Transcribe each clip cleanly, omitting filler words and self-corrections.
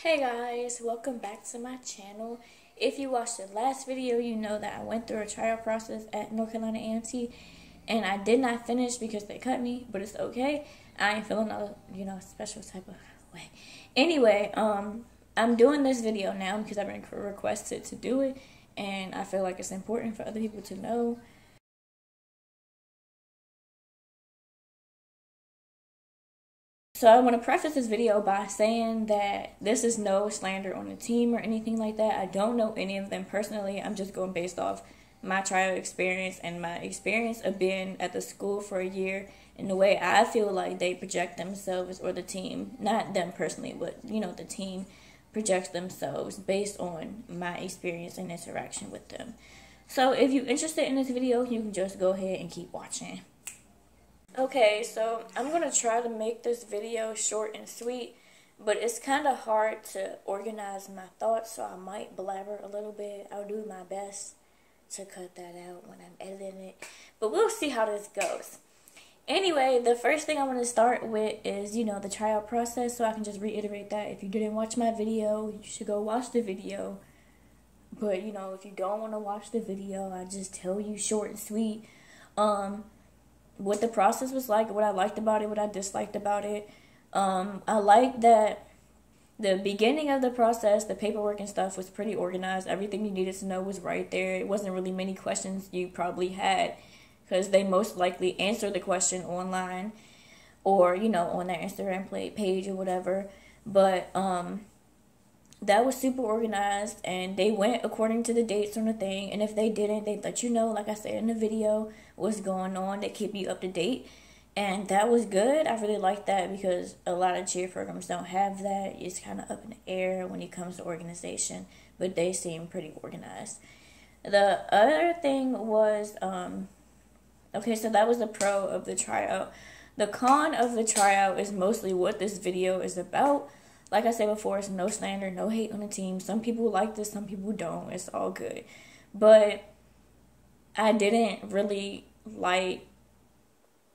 Hey guys, welcome back to my channel. If you watched the last video, you know that I went through a trial process at North Carolina A&T and I did not finish because they cut me, but it's okay. I ain't feeling a special type of way. Anyway, I'm doing this video now because I've been requested to do it and I feel like it's important for other people to know. So I want to preface this video by saying that this is no slander on the team or anything like that. I don't know any of them personally. I'm just going based off my trial experience and my experience of being at the school for a year and the way I feel like they project themselves, or the team, not them personally, but the team projects themselves based on my experience and interaction with them. So if you're interested in this video, you can just go ahead and keep watching. Okay, so I'm going to try to make this video short and sweet, but it's kind of hard to organize my thoughts, so I might blabber a little bit. I'll do my best to cut that out when I'm editing it, but we'll see how this goes. Anyway, the first thing I want to start with is, the trial process, so I can just reiterate that. If you didn't watch my video, you should go watch the video, but, if you don't want to watch the video, I just tell you short and sweet, what the process was like, what I liked about it, what I disliked about it. I liked that the beginning of the process, the paperwork and stuff was pretty organized. Everything you needed to know was right there. It wasn't really many questions you probably had because they most likely answered the question online or, on their Instagram page or whatever. But that was super organized, and they went according to the dates on the thing, and if they didn't, they'd let you know, like I said in the video, what's going on. They keep you up to date, and that was good. I really like that because a lot of cheer programs don't have that. It's kind of up in the air when it comes to organization, but they seem pretty organized. The other thing was, okay, so that was the pro of the tryout. The con of the tryout is mostly what this video is about. Like I said before, it's no slander, no hate on the team. Some people like this, some people don't. It's all good. But I didn't really like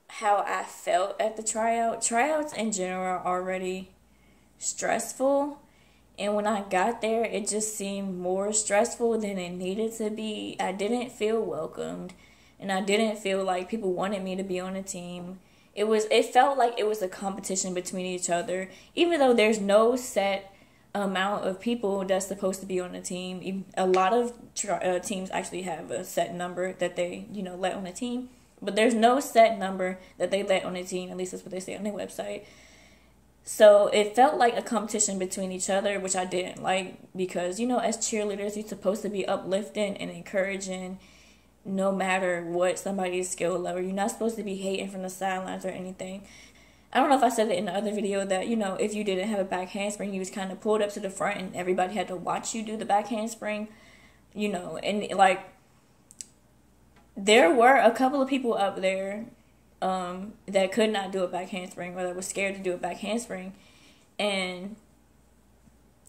how I felt at the tryout. Tryouts in general are already stressful. And when I got there, it just seemed more stressful than it needed to be. I didn't feel welcomed. And I didn't feel like people wanted me to be on the team. It felt like it was a competition between each other, even though there's no set amount of people that's supposed to be on the team. A lot of teams actually have a set number that they, let on the team, but there's no set number that they let on the team, at least that's what they say on their website. So it felt like a competition between each other, which I didn't like because, as cheerleaders, you're supposed to be uplifting and encouraging no matter what somebody's skill level. You're not supposed to be hating from the sidelines or anything. I don't know if I said it in the other video that, if you didn't have a back handspring, you was kind of pulled up to the front and everybody had to watch you do the back handspring, and like there were a couple of people up there that could not do a back handspring or that was scared to do a back handspring, and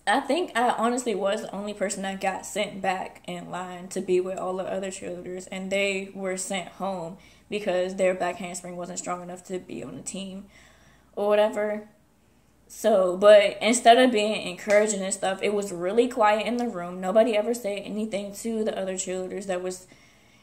I think I honestly was the only person that got sent back in line to be with all the other cheerleaders, and they were sent home because their back handspring wasn't strong enough to be on the team or whatever. So, but instead of being encouraging and stuff, it was really quiet in the room. Nobody ever said anything to the other cheerleaders that was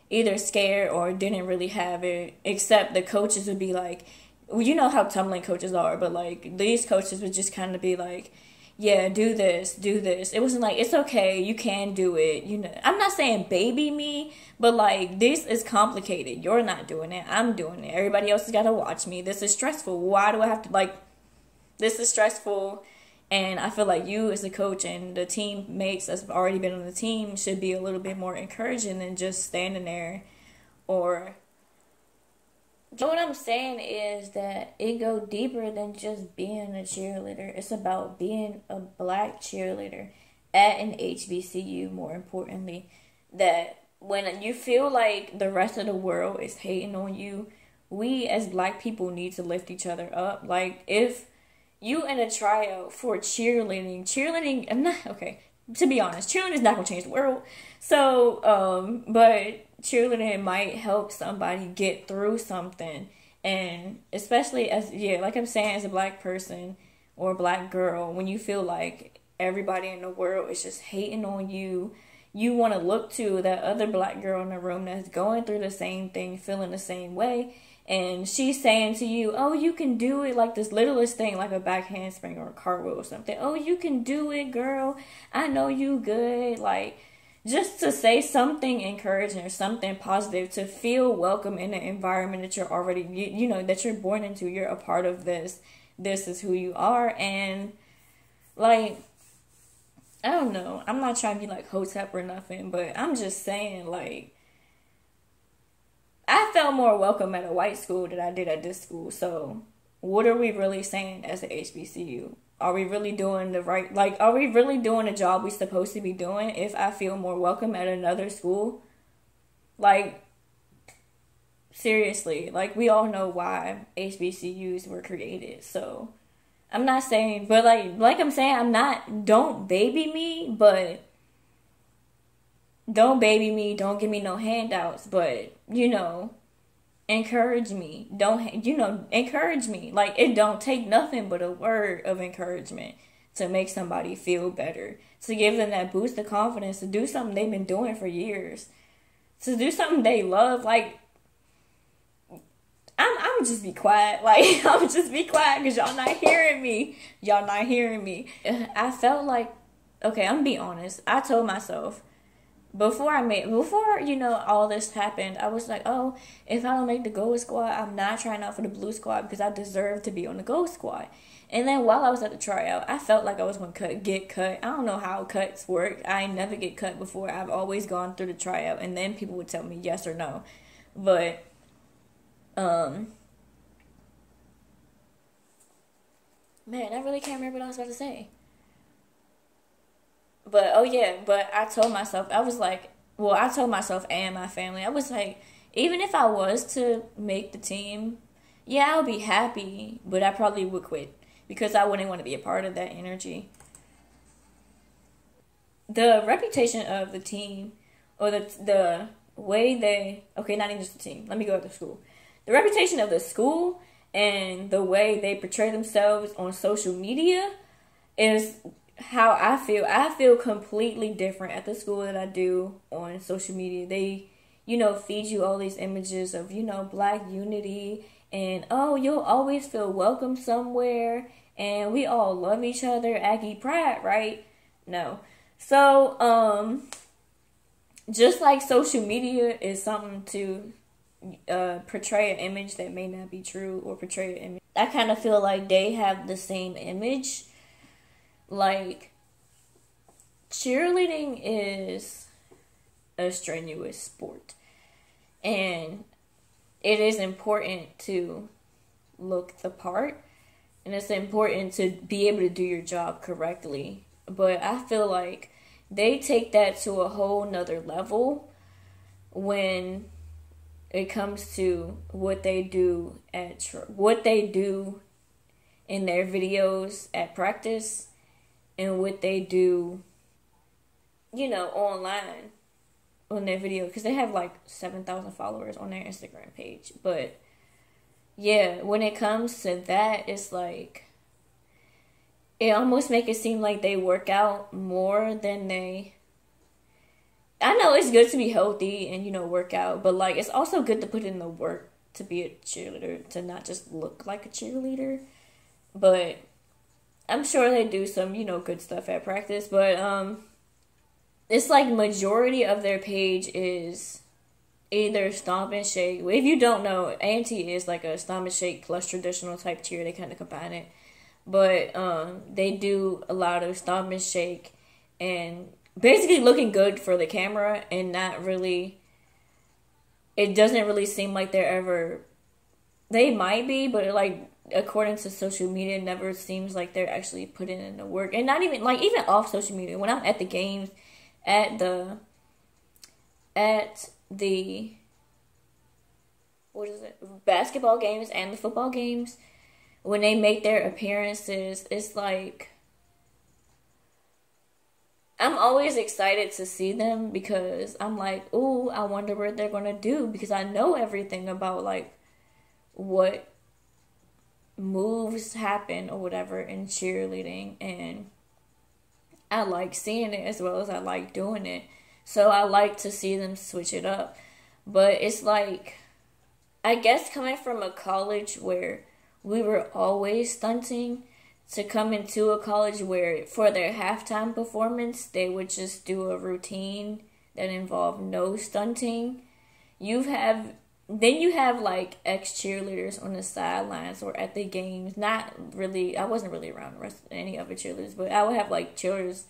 either scared or didn't really have it, except the coaches would be like, well, you know how tumbling coaches are, but like these coaches would just kind of be like, yeah, do this. It wasn't like, it's okay, you can do it. I'm not saying baby me, but like, this is complicated. You're not doing it. I'm doing it. Everybody else has got to watch me. This is stressful. Why do I have to, this is stressful. And I feel like you as a coach and the teammates that's already been on the team should be a little bit more encouraging than just standing there or... What I'm saying is that it go deeper than just being a cheerleader. It's about being a black cheerleader at an HBCU, more importantly. That when you feel like the rest of the world is hating on you, we as black people need to lift each other up. Like, if you in a tryout for cheerleading, I'm not, okay, to be honest, cheerleading is not going to change the world. So, but cheerleading might help somebody get through something. And especially like I'm saying, as a black person or a black girl, when you feel like everybody in the world is just hating on you. You want to look to that other black girl in the room that's going through the same thing, feeling the same way, and she's saying to you, oh, you can do it, like this littlest thing, like a back handspring or a cartwheel or something. Oh, you can do it, girl. I know you good. Like, just to say something encouraging or something positive, to feel welcome in the environment that you're already, you know, that you're born into. You're a part of this. This is who you are. And, like, I don't know. I'm not trying to be like Hotep or nothing, but I'm just saying, like, I felt more welcome at a white school than I did at this school. So, what are we really saying as a HBCU? Are we really doing the right, like, are we really doing the job we're supposed to be doing if I feel more welcome at another school? Like, seriously, like, we all know why HBCUs were created. So, I'm not saying, but like I'm saying, I'm not, don't baby me, but don't baby me, don't give me no handouts, but, you know, encourage me. Don't, you know, encourage me. Like, it don't take nothing but a word of encouragement to make somebody feel better, to give them that boost of confidence, to do something they've been doing for years, to do something they love. Like, I'm just be quiet. Like, I'm just be quiet because y'all not hearing me. Y'all not hearing me. I felt like, okay, I'm gonna be honest. I told myself, before, you know, all this happened, I was like, oh, if I don't make the gold squad, I'm not trying out for the blue squad because I deserve to be on the gold squad. And then while I was at the tryout, I felt like I was going to get cut. I don't know how cuts work. I never get cut before. I've always gone through the tryout, and then people would tell me yes or no. But, man, I really can't remember what I was about to say. But, oh yeah, but I told myself, I was like, well, I told myself and my family, I was like, even if I was to make the team, yeah, I would be happy, but I probably would quit because I wouldn't want to be a part of that energy. The reputation of the team, or the way they, okay, not even just the team, let me go to the school. The reputation of the school and the way they portray themselves on social media is how I feel. I feel completely different at the school than I do on social media. They, you know, feed you all these images of, you know, black unity and, oh, you'll always feel welcome somewhere and we all love each other, Aggie Pratt, right? No. So, just like social media is something to portray an image that may not be true, or portray an image, I kind of feel like they have the same image. Like, cheerleading is a strenuous sport, and it is important to look the part, and it's important to be able to do your job correctly. But I feel like they take that to a whole nother level when it comes to what they do what they do in their videos at practice, and what they do, you know, online on their video, because they have like 7,000 followers on their Instagram page. But yeah, when it comes to that, it's like, it almost make it seem like they work out more than they, I know it's good to be healthy and, you know, work out, but like, it's also good to put in the work to be a cheerleader, to not just look like a cheerleader. But I'm sure they do some, you know, good stuff at practice, but it's like majority of their page is either stomp and shake. If you don't know, A&T is like a stomp and shake plus traditional type cheer. They kind of combine it, but they do a lot of stomp and shake and basically looking good for the camera, and not really, it doesn't really seem like they're ever, they might be, but like, according to social media, it never seems like they're actually putting in the work. And not even, like, even off social media, when I'm at the games, at the what is it, basketball games and the football games, when they make their appearances, it's like, I'm always excited to see them, because I'm like, ooh, I wonder what they're gonna do, because I know everything about, like, what moves happen or whatever in cheerleading, and I like seeing it as well as I like doing it. So I like to see them switch it up. But it's like, I guess coming from a college where we were always stunting to come into a college where for their halftime performance they would just do a routine that involved no stunting. You have like ex cheerleaders on the sidelines or at the games. Not really, I wasn't really around the rest of any other cheerleaders, but I would have like cheerleaders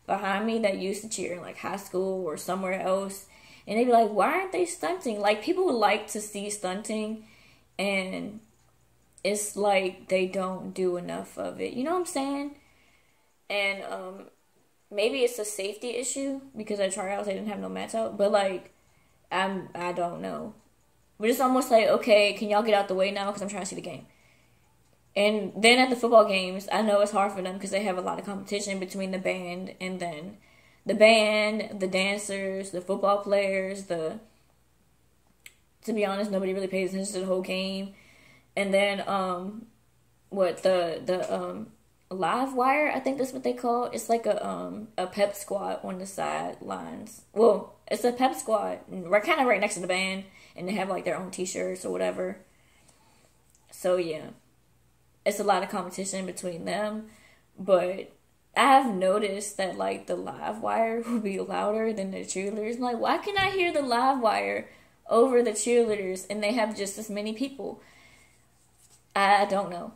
behind me that used to cheer in like high school or somewhere else, and they'd be like, "Why aren't they stunting?" Like, people would like to see stunting, and it's like they don't do enough of it. You know what I'm saying? And maybe it's a safety issue because at tryouts they didn't have no mats out, but like I don't know. But it's almost like, okay, can y'all get out the way now because I'm trying to see the game. And then at the football games, I know it's hard for them because they have a lot of competition between the band and then the band, the dancers, the football players, to be honest, nobody really pays attention to the whole game. And then the live wire, I think that's what they call it. It's like a pep squad on the sidelines. Well, it's a pep squad kind of right next to the band, and they have like their own t-shirts or whatever. So yeah, it's a lot of competition between them, but I've noticed that like the live wire will be louder than the cheerleaders. I'm like, why can I hear the live wire over the cheerleaders and they have just as many people? I don't know.